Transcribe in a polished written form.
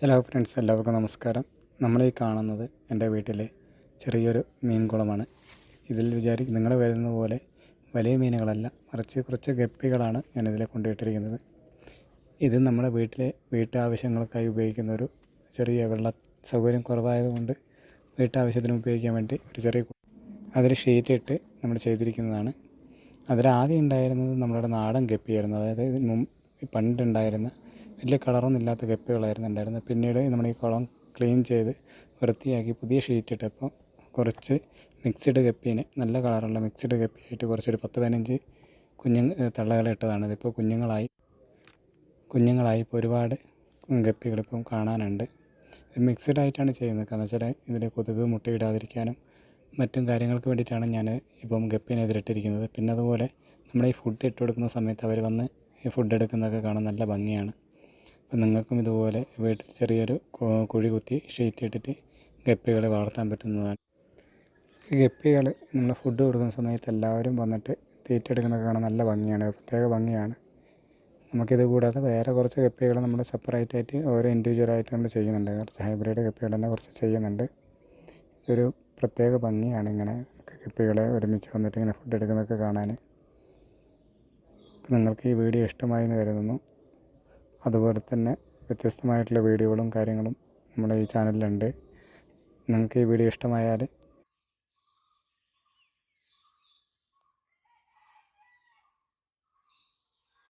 Hello friends, എല്ലാവർക്കും നമസ്കാരം. നമ്മളീ കാണുന്നത് എൻ്റെ വീട്ടിലെ ചെറിയൊരു മീൻ കുളമാണ്. ഇതിൽ നിങ്ങൾ വരുന്ന പോലെ വലിയ മീനുകളല്ല, മറിച്ച് കുറച്ച് ഗപ്പികളാണ് ഞാനിതിൽ കൊണ്ടുപോയിട്ടിരിക്കുന്നത്. ഇത് നമ്മുടെ വീട്ടാവശ്യങ്ങൾക്കായി ഉപയോഗിക്കുന്ന ഒരു ചെറിയ വെള്ള സൗകര്യം കുറവായതുകൊണ്ട് വീട്ടാവശ്യത്തിന് ഉപയോഗിക്കാൻ വേണ്ടി ഒരു ചെറിയ അതിൽ ഷീറ്റിട്ട് നമ്മൾ ചെയ്തിരിക്കുന്നതാണ്. അതിലാദ്യം ഉണ്ടായിരുന്നത് നമ്മളുടെ നാടൻ ഗപ്പിയായിരുന്നു. അതായത് പണ്ടുണ്ടായിരുന്ന വലിയ കളറൊന്നും ഇല്ലാത്ത ഗപ്പികളായിരുന്നു ഉണ്ടായിരുന്നത്. പിന്നീട് നമ്മൾ ഈ കുളം ക്ലീൻ ചെയ്ത് വൃത്തിയാക്കി പുതിയ ഷീറ്റ് ഇട്ടപ്പോൾ കുറച്ച് മിക്സ്ഡ് ഗപ്പീനെ, നല്ല കളറുള്ള മിക്സ്ഡ് ഗപ്പിയായിട്ട് കുറച്ചൊരു 10-15 തള്ളകളെ ഇട്ടതാണ്. ഇതിപ്പോൾ കുഞ്ഞുങ്ങളായി ഇപ്പോൾ ഒരുപാട് ഗപ്പികളിപ്പം കാണാനുണ്ട്. മിക്സ്ഡ് ആയിട്ടാണ് ചെയ്യുന്നത്. കാരണം വെച്ചാൽ ഇതിൽ കൊതുക് മുട്ടയിടാതിരിക്കാനും മറ്റും കാര്യങ്ങൾക്ക് വേണ്ടിയിട്ടാണ് ഞാൻ ഇപ്പം ഗപ്പീനെ ഇതിലിട്ടിരിക്കുന്നത്. പിന്നെ അതുപോലെ നമ്മൾ ഈ ഫുഡ് ഇട്ട് കൊടുക്കുന്ന സമയത്ത് അവർ വന്ന് ഈ ഫുഡ് എടുക്കുന്നതൊക്കെ കാണാൻ നല്ല ഭംഗിയാണ്. അപ്പം നിങ്ങൾക്കും ഇതുപോലെ വീട്ടിൽ ചെറിയൊരു കുഴി കുത്തി ഷീറ്റ് ഇട്ടിട്ട് ഗപ്പികളെ വളർത്താൻ പറ്റുന്നതാണ്. ഈ ഗപ്പികൾ നമ്മൾ ഫുഡ് കൊടുക്കുന്ന സമയത്ത് എല്ലാവരും വന്നിട്ട് തീറ്റ എടുക്കുന്നതൊക്കെ കാണാൻ നല്ല ഭംഗിയാണ്, പ്രത്യേക ഭംഗിയാണ്. നമുക്കിത് കൂടാതെ വേറെ കുറച്ച് ഗപ്പികൾ നമ്മൾ സെപ്പറേറ്റ് ആയിട്ട് ഓരോ ഇൻഡിവിജ്വലായിട്ട് നമ്മൾ ചെയ്യുന്നുണ്ട്. കുറച്ച് ഹൈബ്രിഡ് ഗപ്പികൾ തന്നെ കുറച്ച് ചെയ്യുന്നുണ്ട്. ഇതൊരു പ്രത്യേക ഭംഗിയാണ് ഇങ്ങനെ ഗപ്പികളെ ഒരുമിച്ച് വന്നിട്ട് ഇങ്ങനെ ഫുഡ് എടുക്കുന്നതൊക്കെ കാണാൻ. അപ്പം നിങ്ങൾക്ക് ഈ വീഡിയോ ഇഷ്ടമായി എന്ന് കരുതുന്നു. അതുപോലെ തന്നെ വ്യത്യസ്തമായിട്ടുള്ള വീഡിയോകളും കാര്യങ്ങളും നമ്മുടെ ഈ ചാനലിലുണ്ട്. നിങ്ങൾക്ക് ഈ വീഡിയോ ഇഷ്ടമായാൽ